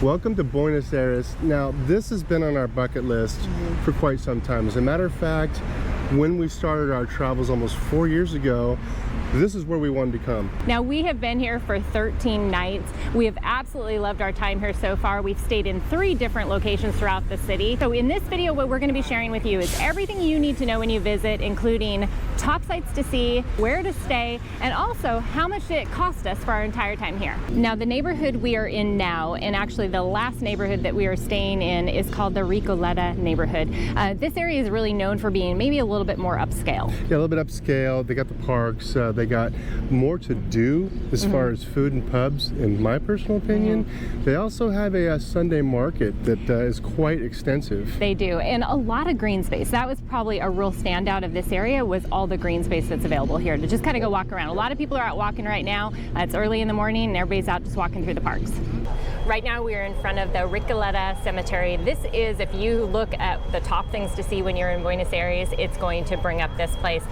Welcome to Buenos Aires. Now, this has been on our bucket list for quite some time. As a matter of fact, when we started our travels almost 4 years ago, this is where we wanted to come. Now, we have been here for 13 nights. We have absolutely loved our time here so far. We've stayed in 3 different locations throughout the city. So in this video, what we're going to be sharing with you is everything you need to know when you visit, including top sites to see, where to stay, and also how much it cost us for our entire time here. Now, the neighborhood we are in now, and actually the last neighborhood that we are staying in, is called the Recoleta neighborhood. This area is really known for being maybe a little bit more upscale. Yeah, a little bit upscale. They got the parks. They got more to do as far as food and pubs, in my personal opinion. They also have a Sunday market that is quite extensive. They do, and a lot of green space. That was probably a real standout of this area, was all the green space that's available here to just kind of go walk around. A lot of people are out walking right now. It's early in the morning and everybody's out just walking through the parks. Right now we are in front of the Recoleta Cemetery. This is, if you look at the top things to see when you're in Buenos Aires, it's going to bring up this place.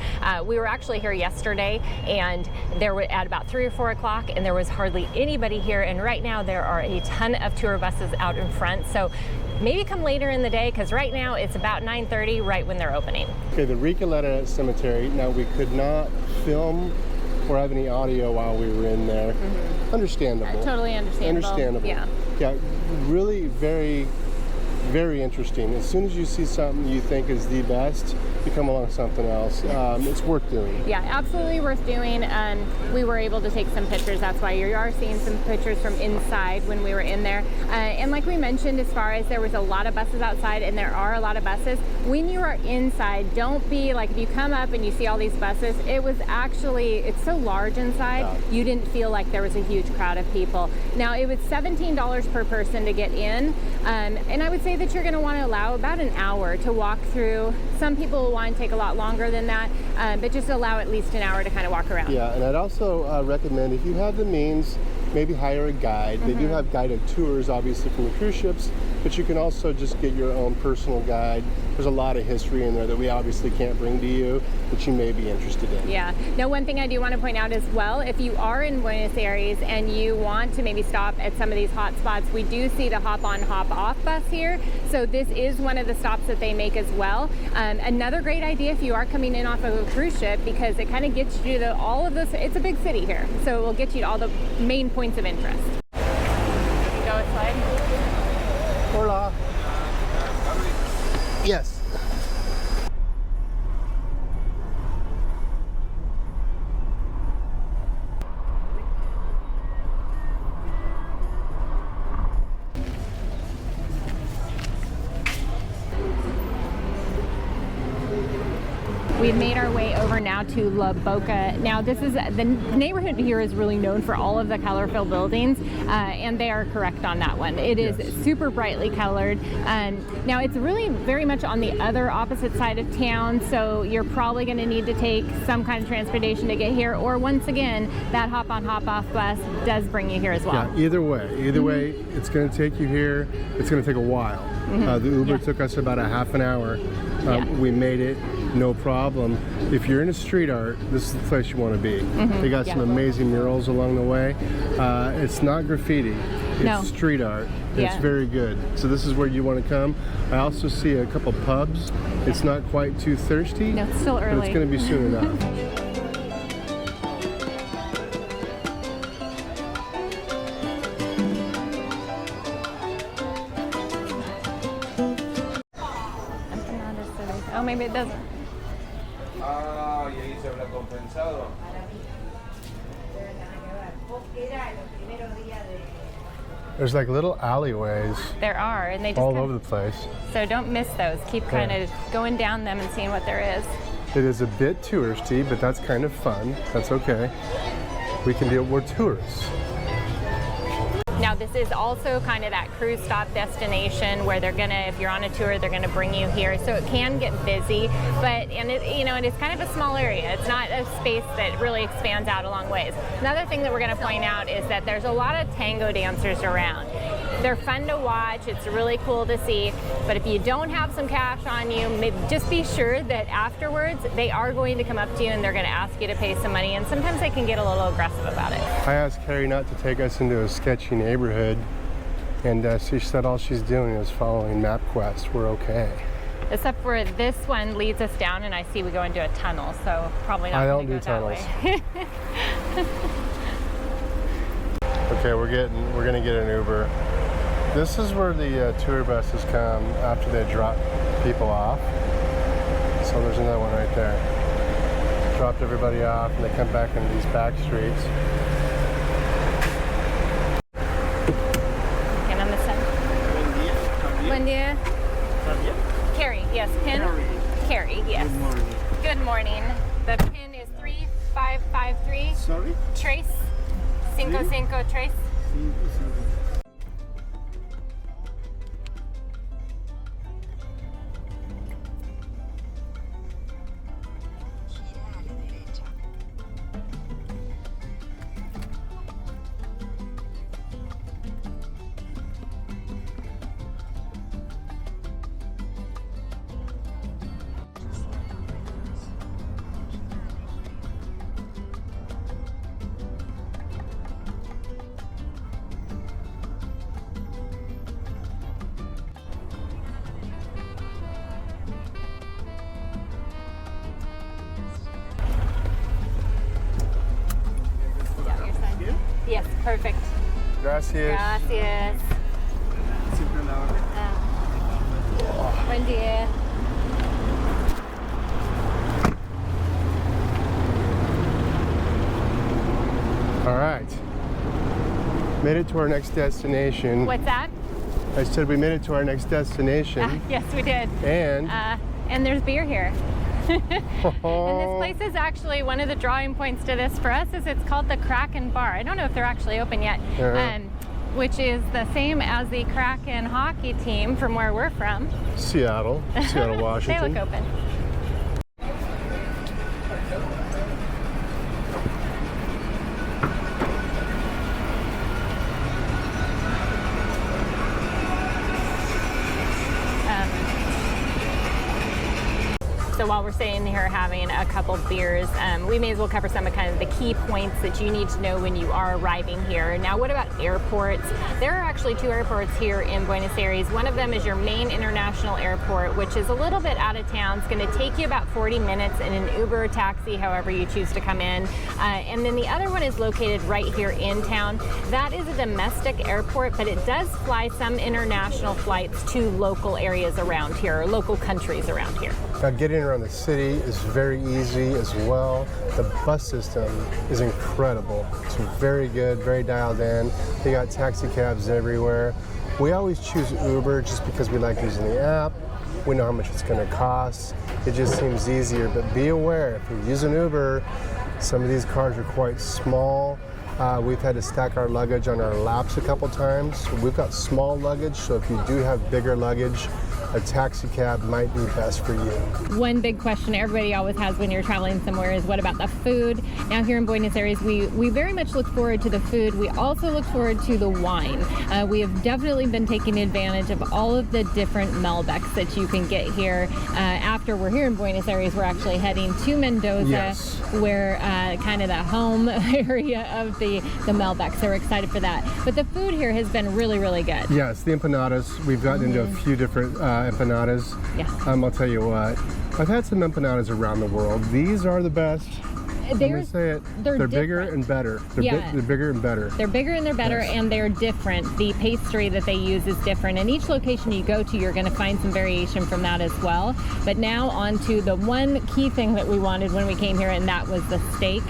We were actually here yesterday, and there were at about 3 or 4 o'clock, and there was hardly anybody here. And right now there are a ton of tour buses out in front. So maybe come later in the day, because right now it's about 9:30, right when they're opening. Okay, the Recoleta Cemetery. Now, we could not film or have any audio while we were in there. Understandable. Totally understandable. Understandable. Yeah. Yeah, really very, very interesting. As soon as you see something you think is the best, you come along something else. It's worth doing. Yeah, absolutely worth doing. We were able to take some pictures. That's why you are seeing some pictures from inside when we were in there. And like we mentioned, as far as there was a lot of buses outside, and there are a lot of buses, when you are inside, don't be like, if you come up and you see all these buses, it was actually, it's so large inside, you didn't feel like there was a huge crowd of people. Now, it was $17 per person to get in. And I would say that you're going to want to allow about an hour to walk through. Some people will want to take a lot longer than that, but just allow at least an hour to kind of walk around. Yeah, and I'd also recommend, if you have the means, maybe hire a guide. They do have guided tours, obviously, from the cruise ships, but you can also just get your own personal guide. There's a lot of history in there that we obviously can't bring to you, that you may be interested in. Yeah. Now, one thing I do want to point out as well, if you are in Buenos Aires and you want to maybe stop at some of these hot spots, we do see the hop-on, hop-off bus here. So this is one of the stops that they make as well. Another great idea if you are coming in off of a cruise ship, because it kind of gets you to all of this. It's a big city here, so it will get you to all the main points of interest. Go inside. Hola. Yes. We've made our way over now to La Boca. Now, this is the neighborhood here is really known for all of the colorful buildings, and they are correct on that one. It is super brightly colored. Now, it's really very much on the other opposite side of town, so you're probably going to need to take some kind of transportation to get here, or once again, that hop-on, hop-off bus does bring you here as well. Yeah, either way, it's going to take you here. It's going to take a while. The Uber took us about a half an hour. We made it. No problem. If you're into street art, this is the place you want to be. They got some amazing murals along the way. It's not graffiti, it's street art. It's very good. So this is where you want to come. I also see a couple pubs. It's not quite too thirsty. No, it's still early. But it's going to be soon enough. Oh, maybe it doesn't. There's like little alleyways. There are, and they just all over the place. So don't miss those. Keep kind of going down them and seeing what there is. It is a bit touristy, but that's kind of fun. That's okay. We can deal with tourists. Now, this is also kind of that cruise stop destination where they're gonna, if you're on a tour, they're gonna bring you here. So it can get busy, but, and it, you know, it is kind of a small area. It's not a space that really expands out a long ways. Another thing that we're gonna point out is that there's a lot of tango dancers around. They're fun to watch, it's really cool to see, but if you don't have some cash on you, just be sure that afterwards they are going to come up to you and they're going to ask you to pay some money, and sometimes they can get a little aggressive about it. I asked Carrie not to take us into a sketchy neighborhood And she said all she's doing is following MapQuest. We're okay. Except for this one leads us down, and I see we go into a tunnel, so probably not. I don't gonna do go that tunnels. way. Okay, we're gonna get an Uber. This is where the tour buses come after they drop people off. So there's another one right there. Dropped everybody off, and they come back into these back streets. And on this side. Buen dia. Carrie, yes, pin. Carrie, yes. Good morning. Good morning. The pin is 3553. Sorry? Trace. 55 trace. Yes, perfect. Gracias. Gracias. Buen dia. All right. Made it to our next destination. What's that? I said we made it to our next destination. Yes, we did. And there's beer here. And this place is actually one of the drawing points to this for us is it's called the Kraken Bar. I don't know if they're actually open yet, which is the same as the Kraken hockey team from where we're from. Seattle, Washington. They look open. So while we're sitting here having a couple beers, we may as well cover some of kind of the key points that you need to know when you are arriving here. Now, what about airports? There are actually two airports here in Buenos Aires. One of them is your main international airport, which is a little bit out of town. It's going to take you about 40 minutes in an Uber or taxi, however you choose to come in. And then the other one is located right here in town. That is a domestic airport, but it does fly some international flights to local areas around here, or local countries around here. Getting around the city is very easy as well. The bus system is incredible. It's very good, very dialed in. They got taxi cabs everywhere. We always choose Uber just because we like using the app. We know how much it's going to cost. It just seems easier, but be aware, if you use an Uber, some of these cars are quite small. We've had to stack our luggage on our laps a couple times. We've got small luggage, so if you do have bigger luggage, a taxi cab might be best for you. One big question everybody always has when you're traveling somewhere is what about the food? Now here in Buenos Aires, we very much look forward to the food. We also look forward to the wine. We have definitely been taking advantage of all of the different Malbecs that you can get here. After we're here in Buenos Aires, we're actually heading to Mendoza, yes, where kind of the home area of the Malbecs. So we're excited for that. But the food here has been really, really good. Yes, the empanadas. We've gotten into a few different empanadas. Yeah. I'll tell you what, I've had some empanadas around the world. These are the best. Let me say it. They're bigger and better. They're bigger and better. They're bigger and they're better, Yes. and they're different. The pastry that they use is different, and each location you go to, you're going to find some variation from that as well. But now on to the one key thing that we wanted when we came here, and that was the steak.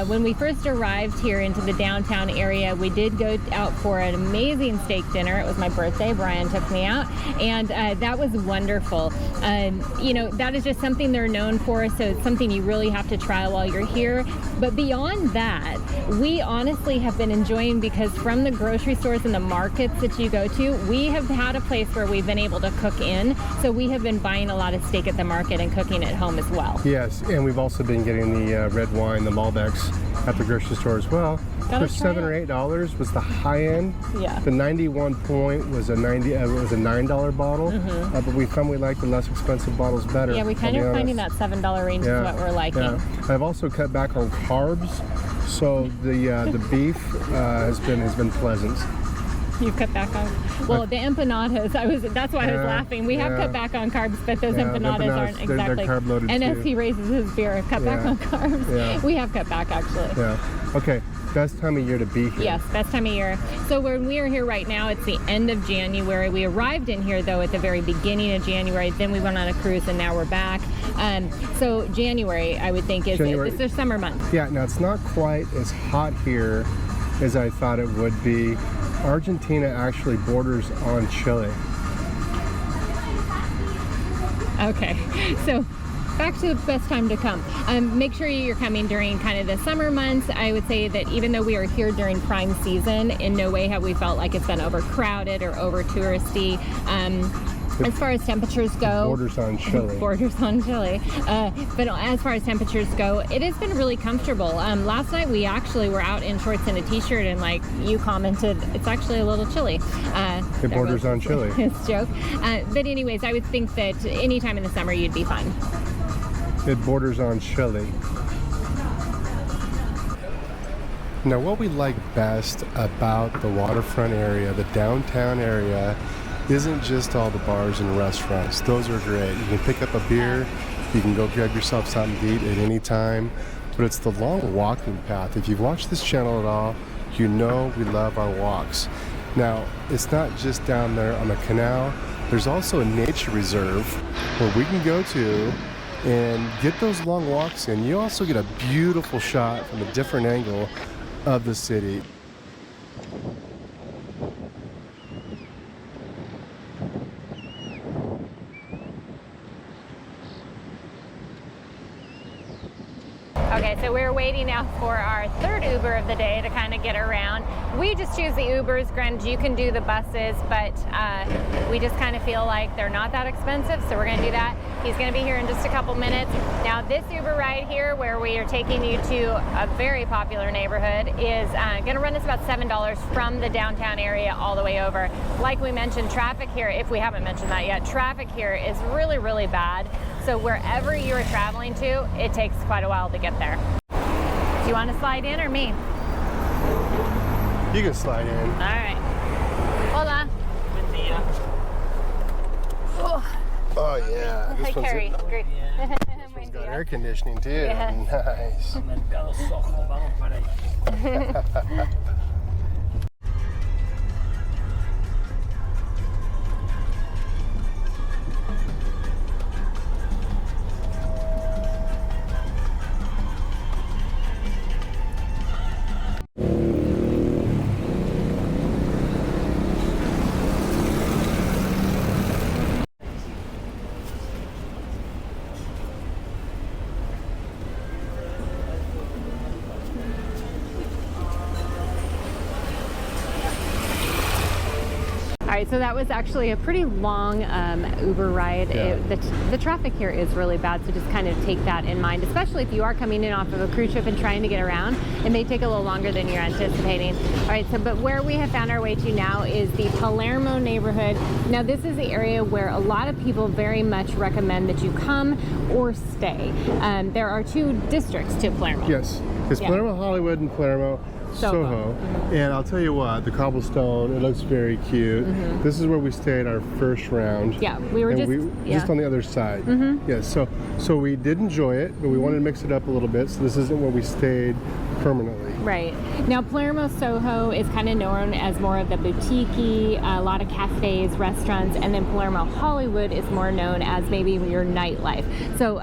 When we first arrived here into the downtown area, we did go out for an amazing steak dinner. It was my birthday. Brian took me out, and that was wonderful. You know, that is just something they're known for, so it's something you really have to try while you're here. But beyond that, we honestly have been enjoying, because from the grocery stores and the markets that you go to, we have had a place where we've been able to cook in. So we have been buying a lot of steak at the market and cooking at home as well. Yes, and we've also been getting the red wine, the Malbecs, at the grocery store as well. For $7 or $8 was the high end. Yeah. The 91 point was a $9 bottle. But we found we like the less expensive bottels better. Yeah, we kind of finding that $7 range is what we're liking. Yeah. I've also cut back on carbs, so the beef has been pleasant. You've cut back on. Well, the empanadas. That's why I was laughing. We have cut back on carbs, but those empanadas aren't exactly. They're carb loaded and too. as he raises his beer, cut back on carbs. Yeah. We have cut back actually. Yeah. Okay. Best time of year to be here. Yes, best time of year. So when we are here right now, it's the end of January. We arrived in here though at the very beginning of January. Then we went on a cruise, and now we're back. So January, I would think, is it's their summer month. Yeah. Now it's not quite as hot here as I thought it would be. Argentina actually borders on Chile. Okay, so back to the best time to come. Make sure you're coming during kind of the summer months. I would say that even though we are here during prime season, in no way have we felt like it's been overcrowded or over touristy. As far as temperatures go, Borders on Chile. Borders on Chile. But as far as temperatures go, it has been really comfortable. Last night we actually were out in shorts and a t-shirt, and like you commented, it's actually a little chilly. It borders on Chile. It's a joke. But anyways, I would think that any time in the summer you'd be fine. It borders on Chile. Now, what we like best about the waterfront area, the downtown area, isn't just all the bars and restaurants. Those are great. You can pick up a beer, you can go grab yourself something to eat at any time, but it's the long walking path. If you've watched this channel at all, you know we love our walks. Now, it's not just down there on the canal. There's also a nature reserve where we can go to and get those long walks in. You also get a beautiful shot from a different angle of the city. Okay, so we're waiting now for our third Uber of the day to kind of get around. We just choose the Ubers. Granted, you can do the buses, but we just kind of feel like they're not that expensive, so we're going to do that. He's going to be here in just a couple minutes. Now, this Uber ride here, where we are taking you to a very popular neighborhood, is going to run us about $7 from the downtown area all the way over. Like we mentioned, traffic here, if we haven't mentioned that yet, traffic here is really, really bad. So wherever you're traveling to, it takes quite a while to get there. Do you want to slide in or me? You can slide in. All right. Hola. Oh yeah. Hi, Carrie. Great. This one's got air conditioning too. Yeah. Nice. All right, so that was actually a pretty long Uber ride. Yeah. The traffic here is really bad, so just kind of take that in mind, especially if you are coming in off of a cruise ship and trying to get around. It may take a little longer than you're anticipating. All right, so but where we have found our way to now is the Palermo neighborhood. Now, this is the area where a lot of people very much recommend that you come or stay. There are two districts to Palermo. Yes. It's Palermo Hollywood and Palermo Soho. And I'll tell you what, the cobblestone, it looks very cute. This is where we stayed our first round. Yeah, we were just on the other side. Yes, so we did enjoy it, but we wanted to mix it up a little bit, so this isn't where we stayed permanently. Right. Now, Palermo Soho is kind of known as more of the boutique-y, a lot of cafes, restaurants, and then Palermo Hollywood is more known as maybe your nightlife. So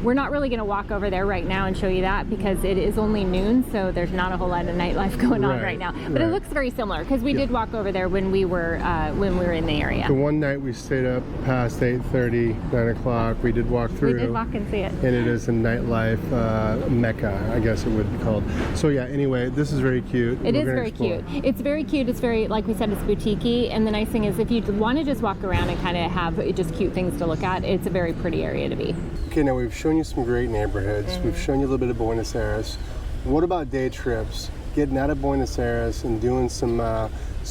we're not really going to walk over there right now and show you that because it is only noon, so there's not a whole lot of nightlife going on right now. But it looks very similar because we did walk over there when we were in the area. The one night we stayed up past 8:30, 9 o'clock. We did walk through. We did walk and see it. And it is a nightlife mecca, I guess it would be called. So yeah, anyway, this is very cute. It is very cute. It's very cute. It's very, like we said, it's boutique-y. And the nice thing is if you want to just walk around and kind of have just cute things to look at, it's a very pretty area to be. Okay, now we've shown you some great neighborhoods. We've shown you a little bit of Buenos Aires. What about day trips? Getting out of Buenos Aires and doing some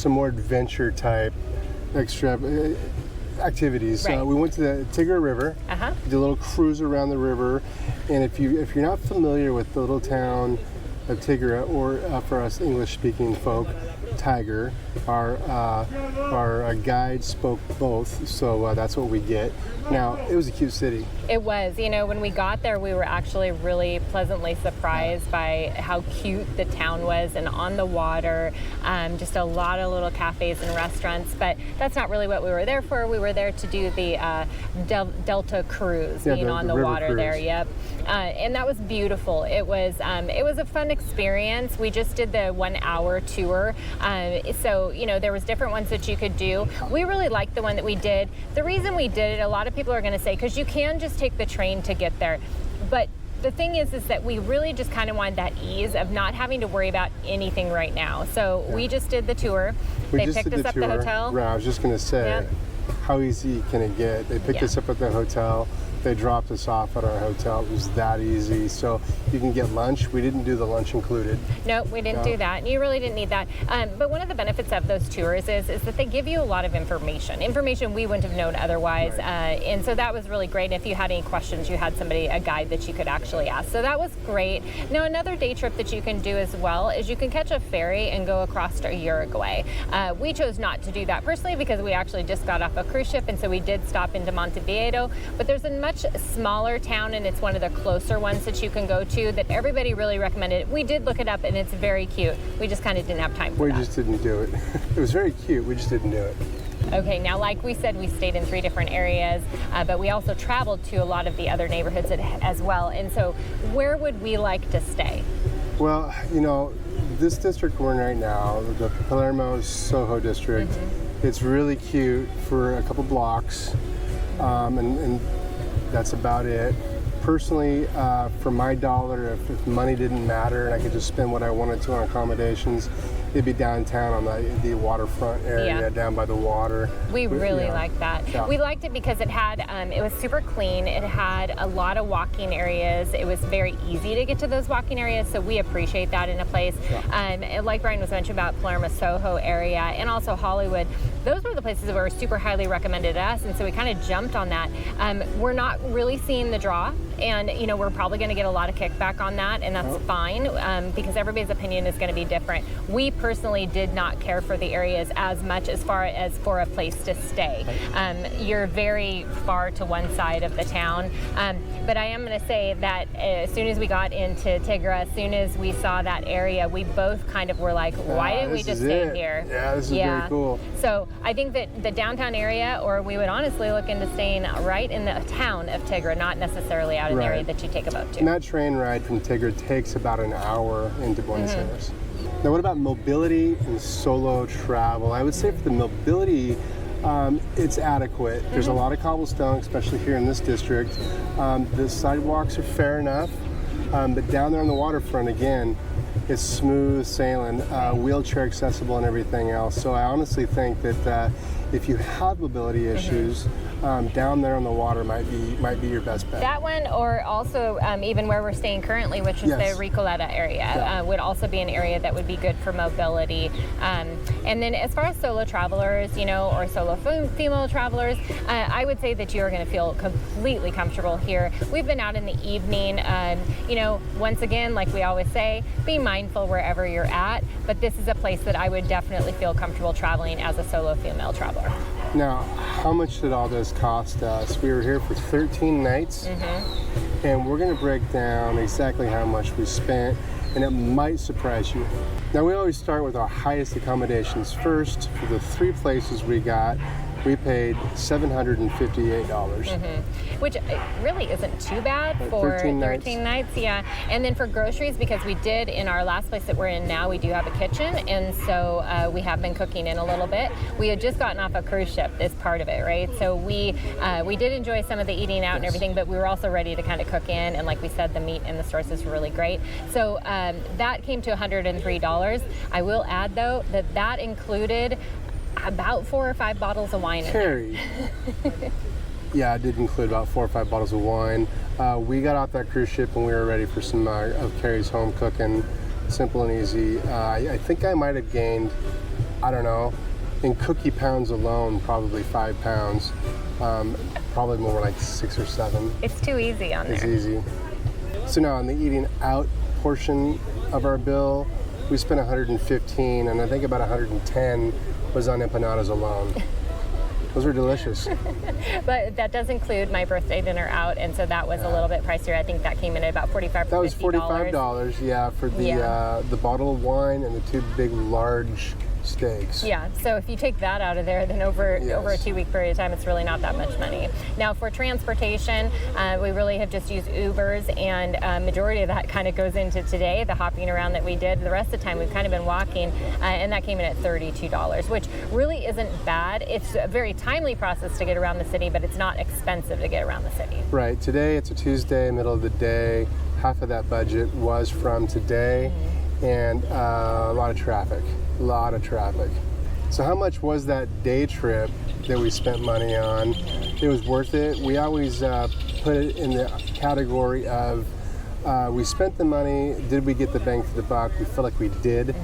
more adventure type extra activities. Right. We went to the Tigre River. Did a little cruise around the river, and if you're not familiar with the little town of Tigre, or for us English-speaking folk, Tiger, Our guide spoke both, so that's what we get. Now, it was a cute city. It was. You know, when we got there, we were actually really pleasantly surprised by how cute the town was and on the water. Just a lot of little cafes and restaurants, but that's not really what we were there for. We were there to do the Delta cruise, being on the water cruise. there. Yep. And that was beautiful. It was a fun experience. We just did the 1 hour tour. So, you know, there was different ones that you could do. We really liked the one that we did. The reason we did it, a lot of people are going to say, because you can just take the train to get there. But the thing is that we really just kind of wanted that ease of not having to worry about anything right now. So we just did the tour. They picked us up at the hotel. Right, I was just going to say, how easy can it get? They picked us up at the hotel. They dropped us off at our hotel. It was that easy. So you can get lunch. We didn't do the lunch included. No, we didn't do that. You really didn't need that. But one of the benefits of those tours is that they give you a lot of information we wouldn't have known otherwise. Right. And so that was really great. If you had any questions, you had a guide that you could actually ask. So that was great. Now, another day trip that you can do as well is you can catch a ferry and go across to Uruguay. We chose not to do that personally because we actually just got off a cruise ship, and so we did stop into Montevideo. But there's a much smaller town, and it's one of the closer ones that you can go to that everybody really recommended. We did look it up, and it's very cute. We just kind of didn't have time for that. We just didn't do it. It was very cute. We just didn't do it. Okay, now like we said, we stayed in 3 different areas, but we also traveled to a lot of the other neighborhoods as well. And so where would we like to stay? Well, you know, this district we're in right now, the Palermo Soho district, it's really cute for a couple blocks, and that's about it. Personally, for my dollar, if money didn't matter and I could just spend what I wanted to on accommodations, it'd be downtown on the waterfront area, down by the water. We really liked that. Yeah. We liked it because it had, it was super clean. It had a lot of walking areas. It was very easy to get to those walking areas, so we appreciate that in a place. Like Brian was mentioning about Palermo Soho area and also Hollywood, those were the places that were super highly recommended to us, and so we kind of jumped on that. We're not really seeing the draw, and you know, we're probably going to get a lot of kickback on that, and that's fine, because everybody's opinion is going to be different. We personally did not care for the areas as much as far as for a place to stay. You're very far to one side of the town, but I am going to say that as soon as we got into Tigre, as soon as we saw that area, we both kind of were like, why didn't we just stay here? Yeah, this is very cool. So I think that the downtown area, or we would honestly look into staying right in the town of Tigre, not necessarily out in the area that you take a boat to. And that train ride from Tigre takes about an hour into Buenos Aires. Now, what about mobility and solo travel? I would say for the mobility, it's adequate. There's a lot of cobblestone, especially here in this district. The sidewalks are fair enough, but down there on the waterfront, again, it's smooth sailing, wheelchair accessible and everything else. So I honestly think that if you have mobility issues, down there on the water might be your best bet. That one, or also even where we're staying currently, which is the Recoleta area, would also be an area that would be good for mobility. And then as far as solo travelers, you know, or solo female travelers, I would say that you're going to feel completely comfortable here. We've been out in the evening. You know, once again, like we always say, be mindful wherever you're at, but this is a place that I would definitely feel comfortable traveling as a solo female traveler. Now, how much did all this cost us? We were here for 13 nights, and we're going to break down exactly how much we spent, and it might surprise you. Now, we always start with our highest accommodations first. For the 3 places we got, we paid $758. Which really isn't too bad for 13 nights. Yeah. And then for groceries, because we did in our last place that we're in now, we do have a kitchen, and so we have been cooking in a little bit. We had just gotten off a cruise ship is part of it, right? So we did enjoy some of the eating out and everything, but we were also ready to kind of cook in, and like we said, the meat in the stores is really great. So that came to $103. I will add though that included about 4 or 5 bottles of wine. Carrie. Yeah, it did include about 4 or 5 bottles of wine. We got off that cruise ship and we were ready for some of Carrie's home cooking, simple and easy. I think I might have gained, I don't know, in cookie pounds alone, probably 5 pounds. Probably more like 6 or 7. It's too easy on there. It's easy. So now on the eating out portion of our bill, we spent $115, and I think about $110 was on empanadas alone. Those are delicious. But that does include my birthday dinner out, and so that was a little bit pricier. I think that came in at about $45. That was $45, yeah, for the bottle of wine and the 2 big, large steaks. Yeah, so if you take that out of there, then over a 2-week period of time, it's really not that much money. Now for transportation, we really have just used Ubers, and majority of that kind of goes into today, the hopping around that we did. The rest of the time, we've kind of been walking, and that came in at $32, which really isn't bad. It's a very timely process to get around the city, but it's not expensive to get around the city. Right, today it's a Tuesday, middle of the day. Half of that budget was from today, and a lot of traffic. So how much was that day trip that we spent money on? It was worth it. We always put it in the category of we spent the money, did we get the bang for the buck? We feel like we did.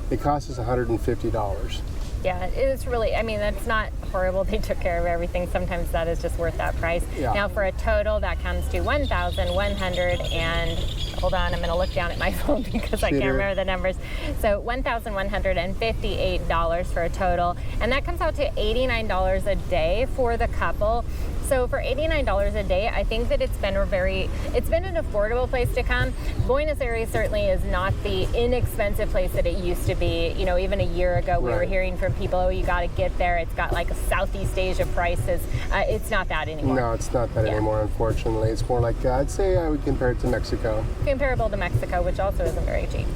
It cost us $150. Yeah, it's really, I mean, that's not horrible. They took care of everything. Sometimes that is just worth that price. Yeah. Now for a total, that comes to $1,100 and, hold on, I'm going to look down at my phone because I can't remember the numbers. So $1,158 for a total, and that comes out to $89 a day for the couple. So for $89 a day, I think that it's been an affordable place to come. Buenos Aires certainly is not the inexpensive place that it used to be. You know, even a year ago, we were hearing from people, oh, you got to get there. It's got like a Southeast Asia prices. It's not that anymore. No, it's not that anymore, unfortunately. It's more like, I'd say I would compare it to Mexico. Comparable to Mexico, which also isn't very cheap.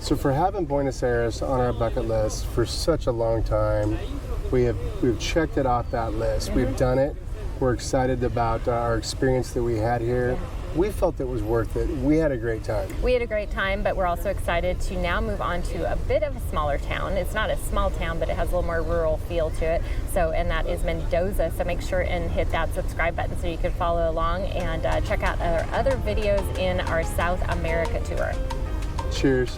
So for having Buenos Aires on our bucket list for such a long time, we've checked it off that list. We've done it. We're excited about our experience that we had here. We felt it was worth it. We had a great time. We had a great time, but we're also excited to now move on to a bit of a smaller town. It's not a small town, but it has a little more rural feel to it. So, and that is Mendoza. So make sure and hit that subscribe button so you can follow along and check out our other videos in our South America tour. Cheers.